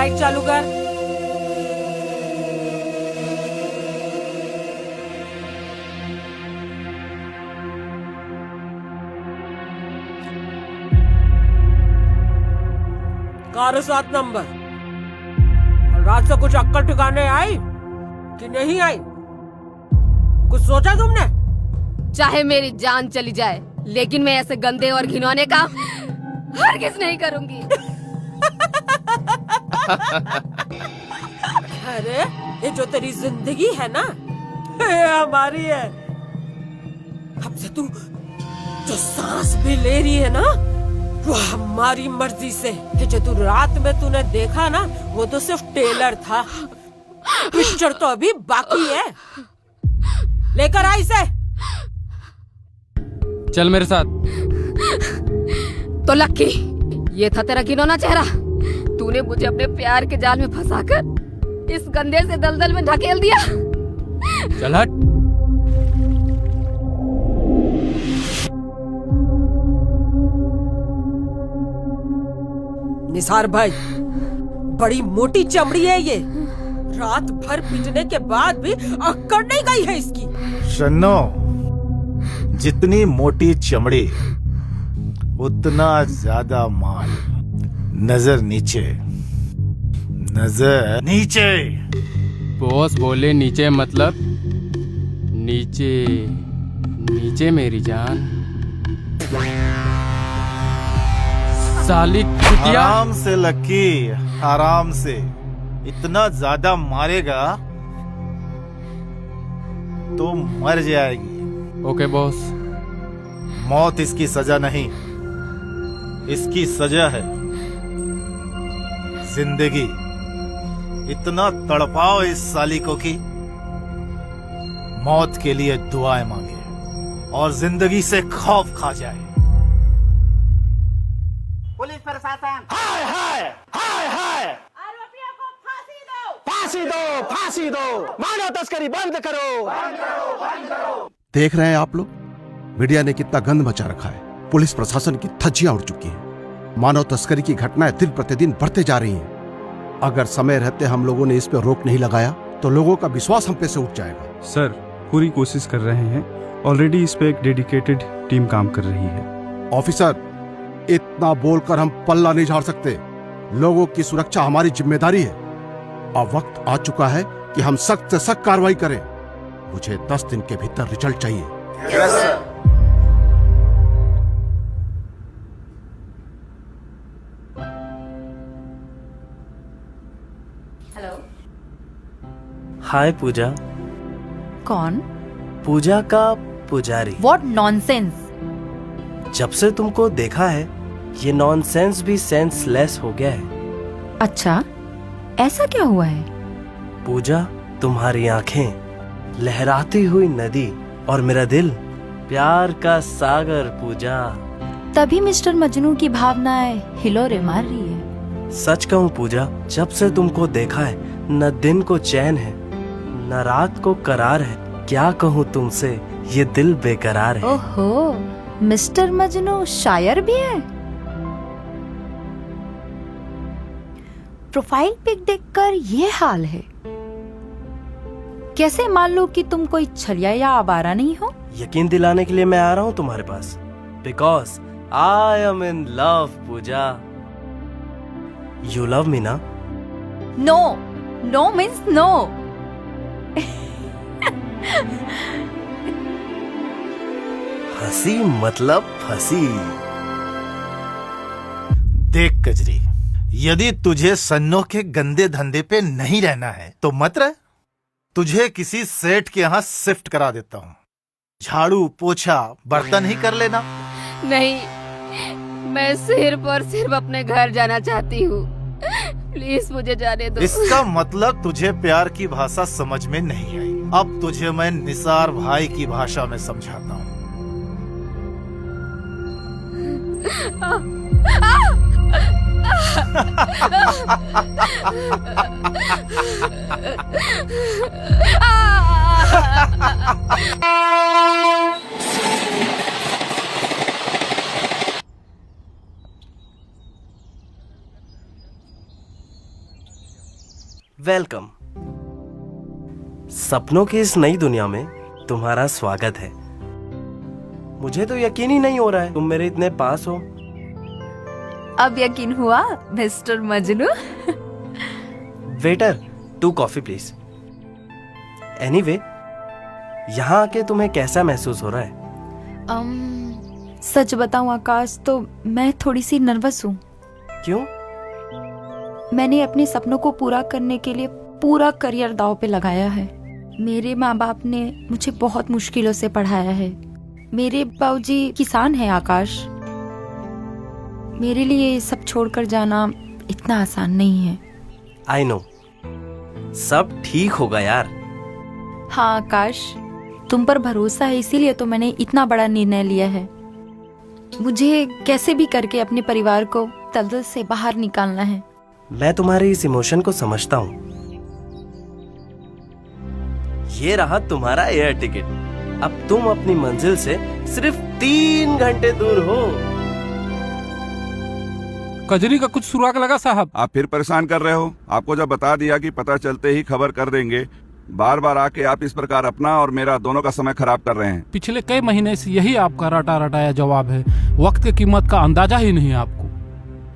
Light चालू कर। Car 7 number. रात से कुछ अक्कल ठिकाने आई कि नहीं आई? कुछ सोचा तुमने? चाहे मेरी जान चली जाए, लेकिन मैं ऐसे गंदे और घिनौने काम हरगिज नहीं करूंगी। अरे ये जो तेरी जिंदगी है ना, ये हमारी है। अब से तू जो सांस भी ले रही है ना, वो हमारी मर्जी से। कि जो तू रात में तूने देखा ना, वो तो सिर्फ टेलर था। पिक्चर तो अभी बाकी है। लेकर आई इसे। चल मेरे साथ। तो लक्की, ये था तेरा घिनौना चेहरा। तूने मुझे अपने प्यार के जाल में फंसाकर इस गंदे से दलदल में ढकेल दिया। चल हट। निसार भाई, बड़ी मोटी चमड़ी है ये। रात भर पीटने के बाद भी अक्कड़ नहीं गई है इसकी। शन्नो, जितनी मोटी चमड़ी उतना ज्यादा माल। नजर नीचे, नजर नीचे। बॉस बोले नीचे मतलब नीचे। नीचे मेरी जान। साली कुतिया। आराम से लक्की, आराम से। इतना ज्यादा मारेगा तो मर जाएगी। Okay boss. मौत इसकी सजा नहीं, इसकी सजा है जिंदगी। इतना तड़पाओ इस साली को कि मौत के लिए दुआएं मांगे और जिंदगी से खौफ खा जाए। पुलिस प्रशासन, हाय हाय हाय हाय, आरोपियों को फांसी दो। फांसी दो, फांसी दो, मानव तस्करी बंद करो। देख रहे हैं आप लोग, मीडिया ने कितना गंद मचा रखा है। पुलिस प्रशासन की धज्जियां उड़ चुकी हैं। मानव तस्करी की घटनाएं दिन प्रतिदिन बढ़ते जा रही हैं। अगर समय रहते हम लोगों ने इस पर रोक नहीं लगाया तो लोगों का विश्वास हम पे से उठ जाएगा। सर, पूरी कोशिश कर रहे हैं। ऑलरेडी इस पे एक डेडिकेटेड टीम काम कर रही है। ऑफिसर, इतना बोलकर हम पल्ला नहीं झाड़ सकते। लोगों की सुरक्षा हमारी जिम्मेदारी है। अब वक्त आ चुका है कि हम सख्त से सख्त कार्रवाई करें। मुझे 10 दिन के भीतर रिजल्ट चाहिए। Yes sir. हेलो। हाय पूजा। कौन? पूजा का पुजारी। What nonsense! जब से तुमको देखा है, ये नॉनसेंस भी सेंसलेस हो गया है। अच्छा, ऐसा क्या हुआ है? पूजा, तुम्हारी आंखें लहराती हुई नदी और मेरा दिल प्यार का सागर। पूजा, तभी मिस्टर मजनू की भावनाएं हिलोरे मार रही है। सच कहूँ पूजा, जब से तुमको देखा है, न दिन को चैन है न रात को करार है। क्या कहूँ तुमसे, ये दिल बेकरार है। ओहो, मिस्टर मजनू शायर भी है। प्रोफाइल पिक देखकर ये हाल है। कैसे मान लो कि तुम कोई छलिया या आवारा नहीं हो? यकीन दिलाने के लिए मैं आ रहा हूँ तुम्हारे पास। Because I am in love. Pooja, you love me ना? No, no means no. हंसी मतलब फंसी। देख कजरी, यदि तुझे सन्नो के गंदे धंधे पे नहीं रहना है तो मत रह। तुझे किसी सेठ के यहाँ शिफ्ट करा देता हूँ। झाड़ू पोछा बर्तन ही कर लेना। नहीं, मैं सिर्फ और सिर्फ अपने घर जाना चाहती हूँ। प्लीज मुझे जाने दो। इसका मतलब तुझे प्यार की भाषा समझ में नहीं आई। अब तुझे मैं निसार भाई की भाषा में समझाता हूँ। वेलकम। सपनों की इस नई दुनिया में तुम्हारा स्वागत है। मुझे तो यकीन ही नहीं हो रहा है तुम मेरे इतने पास हो। अब यकीन हुआ mister Majnu? Waiter, 2 coffee please. Anyway, यहाँ आके तुम्हें कैसा महसूस हो रहा है? सच बताऊं आकाश, तो मैं थोड़ी सी नर्वस हूँ। क्यों? मैंने अपने सपनों को पूरा करने के लिए पूरा करियर दांव पे लगाया है। मेरे माँ बाप ने मुझे बहुत मुश्किलों से पढ़ाया है। मेरे बाबूजी किसान हैं आकाश। मेरे लिए ये सब छोड़कर जाना इतना आसान नहीं है। आई नो, सब ठीक होगा यार। हाँ आकाश, तुम पर भरोसा है, इसीलिए तो मैंने इतना बड़ा निर्णय लिया है। मुझे कैसे भी करके अपने परिवार को दलदल से बाहर निकालना है। मैं तुम्हारे इस इमोशन को समझता हूँ। ये रहा तुम्हारा एयर टिकट। अब तुम अपनी मंजिल से सिर्फ 3 घंटे दूर हो। कजरी का कुछ सुराग लगा साहब? आप फिर परेशान कर रहे हो। आपको जब बता दिया कि पता चलते ही खबर कर देंगे, बार बार आके आप इस प्रकार अपना और मेरा दोनों का समय खराब कर रहे हैं। पिछले कई महीने से यही आपका रटा रटाया जवाब है। वक्त की कीमत का अंदाजा ही नहीं है आपको।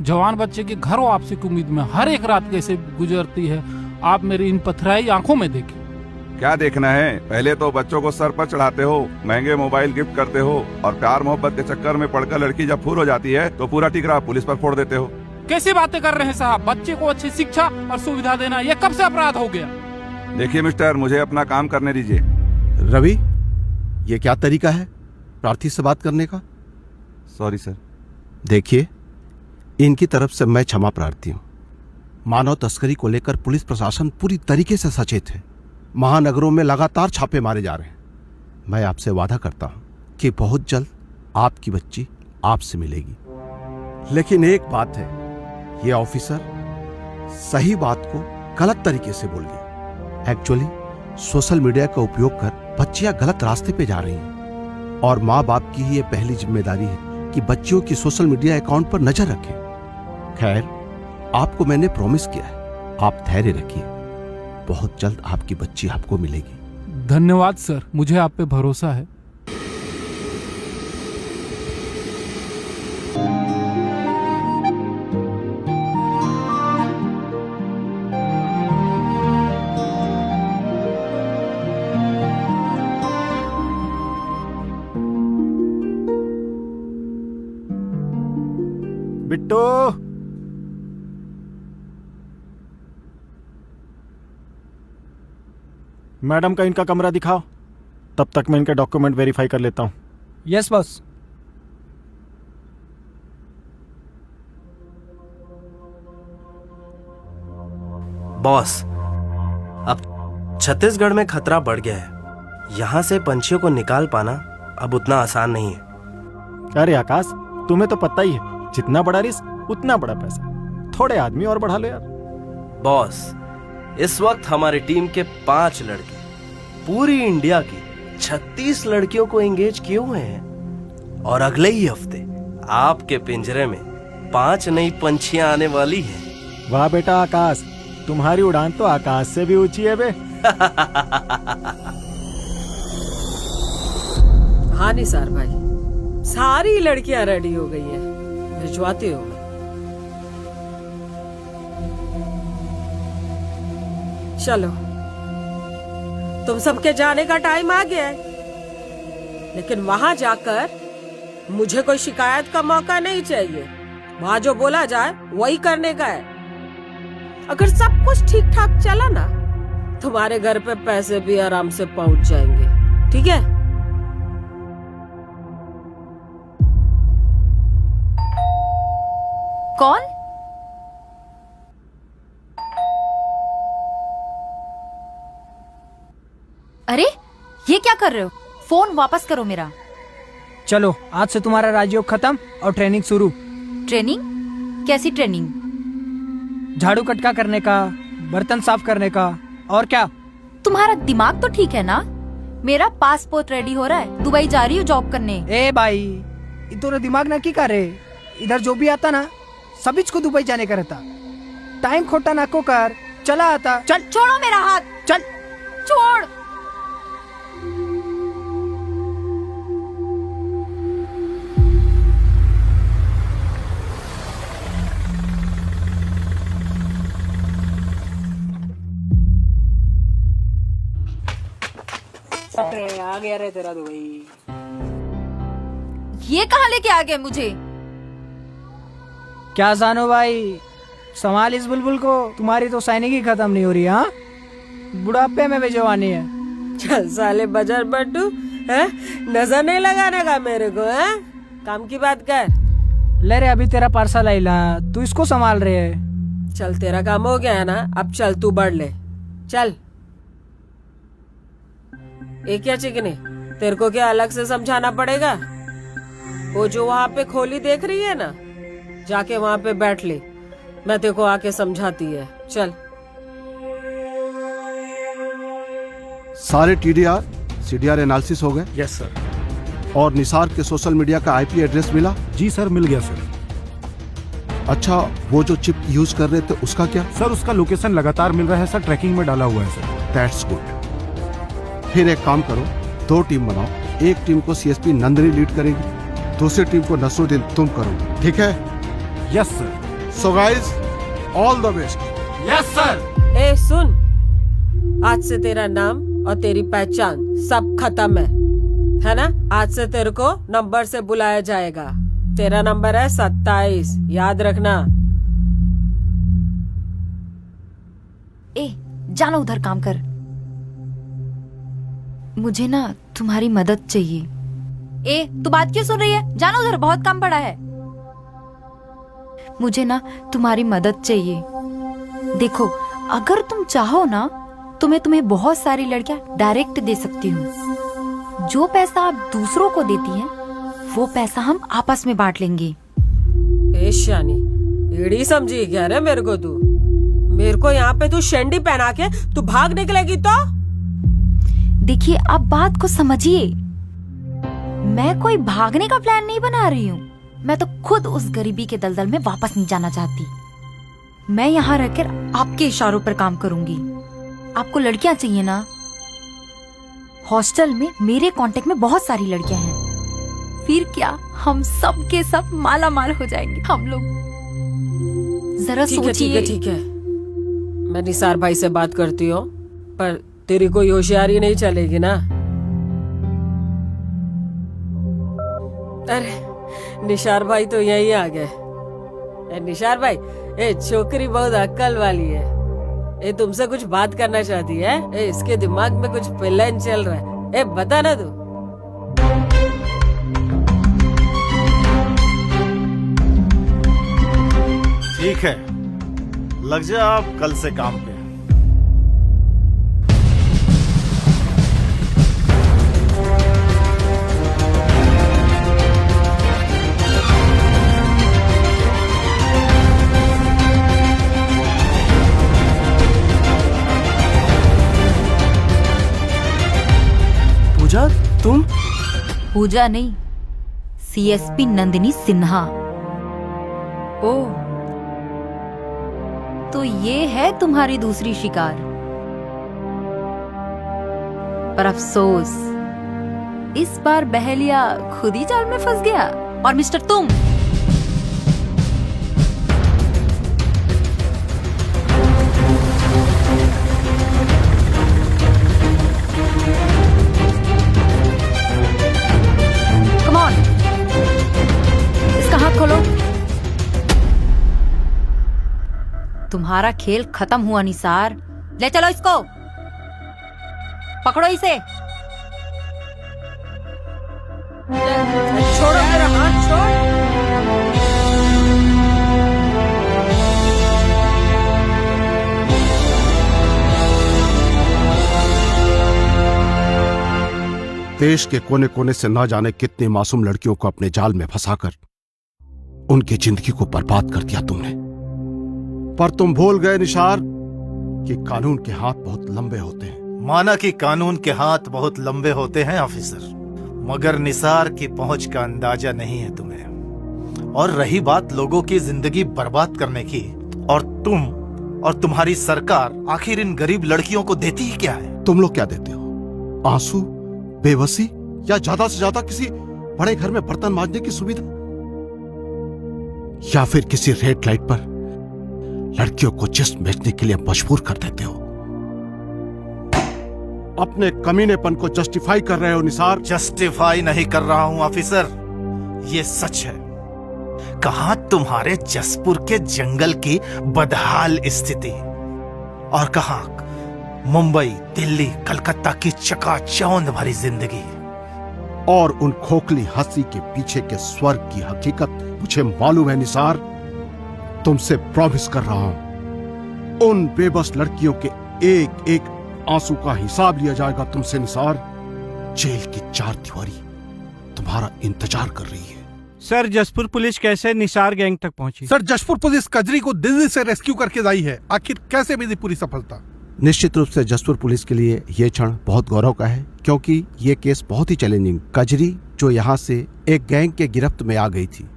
जवान बच्चे की घर वापसी की उम्मीद में हर एक रात कैसे गुजरती है आप मेरी इन पथराई आंखों में देखिए। क्या देखना है? पहले तो बच्चों को सर पर चढ़ाते हो, महंगे मोबाइल गिफ्ट करते हो, और प्यार मोहब्बत के चक्कर में पड़कर लड़की जब फूल हो जाती है तो पूरा टिकरा पुलिस पर फोड़ देते हो। कैसी बातें कर रहे हैं साहब? बच्चे को अच्छी शिक्षा और सुविधा देना ये कब से अपराध हो गया? देखिए मिस्टर, मुझे अपना काम करने दीजिए। रवि, ये क्या तरीका है प्रार्थी से बात करने का? Sorry sir. देखिए, इनकी तरफ से मैं क्षमा प्रार्थी हूँ। मानव तस्करी को लेकर पुलिस प्रशासन पूरी तरीके से सचेत है। महानगरों में लगातार छापे मारे जा रहे हैं। मैं आपसे वादा करता हूँ कि बहुत जल्द आपकी बच्ची आपसे मिलेगी। लेकिन एक बात है, ये ऑफिसर सही बात को गलत तरीके से बोल गया। एक्चुअली सोशल मीडिया का उपयोग कर बच्चियां गलत रास्ते पे जा रही हैं और माँ बाप की ही ये पहली जिम्मेदारी है कि बच्चियों की सोशल मीडिया अकाउंट पर नजर रखें। खैर, आपको मैंने प्रॉमिस किया है, आप धैर्य रखिए। बहुत जल्द आपकी बच्ची आपको मिलेगी। धन्यवाद सर, मुझे आप पे भरोसा है। बिट्टू, मैडम का इनका कमरा दिखाओ। तब तक मैं इनके डॉक्यूमेंट वेरीफाई कर लेता हूँ। Yes boss. बॉस, अब छत्तीसगढ़ में खतरा बढ़ गया है। यहाँ से पंछियों को निकाल पाना अब उतना आसान नहीं है। अरे आकाश, तुम्हें तो पता ही है, जितना बड़ा रिस्क उतना बड़ा पैसा। थोड़े आदमी और बढ़ा लो यार। बॉस, इस वक्त हमारी टीम के 5 लड़के पूरी इंडिया की 36 लड़कियों को एंगेज किए हुए हैं और अगले ही हफ्ते आपके पिंजरे में 5 नई पंछियां आने वाली हैं। वाह बेटा आकाश, तुम्हारी उड़ान तो आकाश से भी ऊंची है बे। हाँ निसार भाई, सारी लड़कियां रेडी हो गई है, भिजवाती हो। चलो, तुम सबके जाने का टाइम आ गया है, लेकिन वहां जाकर मुझे कोई शिकायत का मौका नहीं चाहिए। वहां जो बोला जाए वही करने का है। अगर सब कुछ ठीक ठाक चला ना, तुम्हारे घर पे पैसे भी आराम से पहुंच जाएंगे। ठीक है? कौन? अरे, ये क्या कर रहे हो? फोन वापस करो मेरा। चलो, आज से तुम्हारा राजयोग खत्म और ट्रेनिंग शुरू। ट्रेनिंग? कैसी ट्रेनिंग? झाड़ू कटका करने का, बर्तन साफ करने का, और क्या? तुम्हारा दिमाग तो ठीक है ना? मेरा पासपोर्ट रेडी हो रहा है, दुबई जा रही हूँ जॉब करने। ए भाई, इतना दिमाग ना की करे। इधर जो भी आता ना, सभी को दुबई जाने का रहता। टाइम खोटा ना को कर चला आता। चल छोड़ो मेरा हाथ, चल। छोड़। आ गया रे तेरा दुबई। ये कहाँ लेके आ गए मुझे? क्या जानो भाई, संभाल इस बुलबुल को, तुम्हारी तो सैनिक ही खत्म नहीं हो रही। हाँ, बुढ़ापे में भी जवानी है। चल साले बजर बड्डू, हैं? नजर नहीं लगाने का मेरे को, हैं? काम की बात कर। ले रे, अभी तेरा पार्सल आइला, तू इसको संभाल रहे है। चल तेरा काम हो गया है ना, अब चल तू बढ़ ले। चल। एक क्या चिकने, तेरे को क्या अलग से समझाना पड़ेगा? वो जो वहाँ पे खोली देख रही है ना, जाके वहाँ पे बैठ ले, मैं तेरे को आके समझाती है। चल। सारे टीडीआर सीडीआर एनालिसिस हो गए? Yes sir. और निसार के सोशल मीडिया का आईपी एड्रेस मिला? जी सर, मिल गया सर। अच्छा, वो जो चिप यूज कर रहे थे उसका क्या? सर उसका लोकेशन लगातार मिल रहा है सर, ट्रैकिंग में डाला हुआ है सर। That's good. फिर एक काम करो, 2 टीम बनाओ। एक टीम को सीएसपी नंदिनी लीड करेगी, दूसरी टीम को नसरुद्दीन तुम करो, ठीक है? Yes sir. So guys, all the best. Yes sir. ए सुन, आज से तेरा नाम और तेरी पहचान सब खत्म है ना? आज से तेरे को नंबर से बुलाया जाएगा। तेरा नंबर है 27, याद रखना। ए, जानो उधर काम कर। मुझे ना तुम्हारी मदद चाहिए। ए, तू बात क्यों सुन रही है? जानो उधर, बहुत काम पड़ा है। मुझे ना तुम्हारी मदद चाहिए। देखो, अगर तुम चाहो ना तो मैं तुम्हें बहुत सारी लड़कियां डायरेक्ट दे सकती हूँ। जो पैसा आप दूसरों को देती हैं, वो पैसा हम आपस में बांट लेंगे। ए शानी, एड़ी समझी क्या रे मेरे को तू? मेरे को यहाँ पे तू शेंडी पहना के तू भाग निकलेगी तो? देखिए, आप बात को समझिए। मैं कोई भागने का प्लान नहीं बना रही हूँ। मैं तो खुद उस गरीबी के दलदल में वापस नहीं जाना चाहती। मैं यहाँ रहकर आपके इशारों पर काम करूंगी। आपको लड़कियां चाहिए ना? हॉस्टल में मेरे कांटेक्ट में बहुत सारी लड़कियां हैं। फिर क्या, हम सब के सब माला माल हो जाएंगे हम लोग। जरा सोचिए। ठीक है, मैं निसार भाई से बात करती हूँ, पर तेरी कोई होशियारी नहीं चलेगी ना? अरे निसार भाई तो यही आ गए। निसार भाई, ए छोकरी बहुत अक्ल वाली है। ये तुमसे कुछ बात करना चाहती है। ए, इसके दिमाग में कुछ प्लान चल रहा है। ए, बता ना तू। ठीक है, लग जा आप कल से काम पे। पूजा, तुम? पूजा नहीं, सीएसपी नंदिनी सिन्हा। ओ, तो ये है तुम्हारी दूसरी शिकार। पर अफसोस, इस बार बहेलिया खुद ही जाल में फंस गया। और मिस्टर तुम, कम ऑन, इसका हाथ खोलो। तुम्हारा खेल खत्म हुआ निसार। ले चलो इसको, पकड़ो इसे। छोड़ो मेरा हाथ, छोड़। देश के कोने कोने से ना जाने कितनी मासूम लड़कियों को अपने जाल में फंसाकर उनकी जिंदगी को बर्बाद कर दिया तुमने। पर तुम भूल गए निसार कि कानून के हाथ बहुत लंबे होते हैं। माना कि कानून के हाथ बहुत लंबे होते हैं ऑफिसर, मगर निसार की पहुंच का अंदाजा नहीं है तुम्हें। और रही बात लोगों की जिंदगी बर्बाद करने की, और तुम और तुम्हारी सरकार आखिर इन गरीब लड़कियों को देती ही क्या है? तुम लोग क्या देते हो? आंसू, बेबसी, या ज्यादा से ज्यादा किसी बड़े घर में बर्तन मांजने की सुविधा, या फिर किसी रेड लाइट पर लड़कियों को जिस्म बेचने के लिए मजबूर कर देते हो? अपने कमीनेपन को जस्टिफाई कर रहे हो निसार? जस्टिफाई नहीं कर रहा हूं ऑफिसर, ये सच है। कहां तुम्हारे जसपुर के जंगल की बदहाल स्थिति, और कहां मुंबई, दिल्ली, कलकत्ता की चकाचौंध भरी जिंदगी, और उन खोखली हंसी के पीछे के स्वर्ग की हकीकत मुझे मालूम है निसार। तुमसे प्रॉमिस कर रहा हूं, उन बेबस लड़कियों के एक एक आंसू का हिसाब लिया जाएगा तुमसे निसार। जेल की चार दीवारी तुम्हारा इंतजार कर रही है। सर, जसपुर पुलिस कैसे निसार गैंग तक पहुंची? सर, जसपुर पुलिस कजरी को दिल्ली से रेस्क्यू करके लाई है। आखिर कैसे मिली पूरी सफलता? निश्चित रूप से जसपुर पुलिस के लिए यह क्षण बहुत गौरव का है, क्योंकि ये केस बहुत ही चैलेंजिंग। कजरी जो यहाँ से एक गैंग के गिरफ्त में आ गई थी,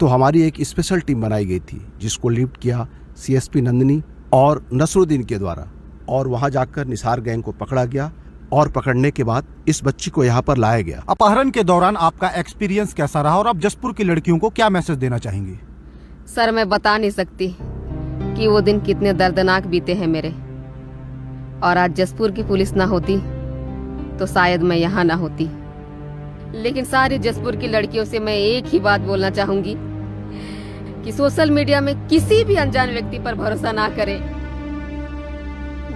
तो हमारी एक स्पेशल टीम बनाई गई थी जिसको लीड किया सीएसपी नंदिनी और नसरुद्दीन के द्वारा, और वहां जाकर निसार गैंग को पकड़ा गया, और पकड़ने के बाद इस बच्ची को यहाँ पर लाया गया। अपहरण के दौरान आपका एक्सपीरियंस कैसा रहा और आप जसपुर की लड़कियों को क्या मैसेज देना चाहेंगे? सर, मैं बता नहीं सकती कि वो दिन कितने दर्दनाक बीते हैं मेरे, और आज जसपुर की पुलिस ना होती तो शायद मैं यहाँ ना होती। लेकिन सारी जसपुर की लड़कियों से मैं एक ही बात बोलना चाहूंगी कि सोशल मीडिया में किसी भी अनजान व्यक्ति पर भरोसा ना करें,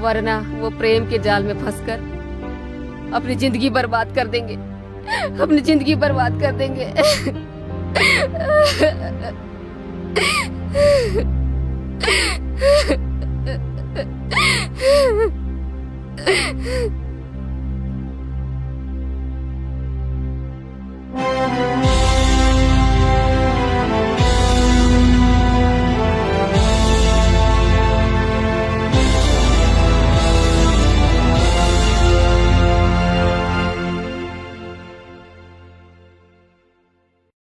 वरना वो प्रेम के जाल में फंसकर अपनी जिंदगी बर्बाद कर देंगे, अपनी जिंदगी बर्बाद कर देंगे।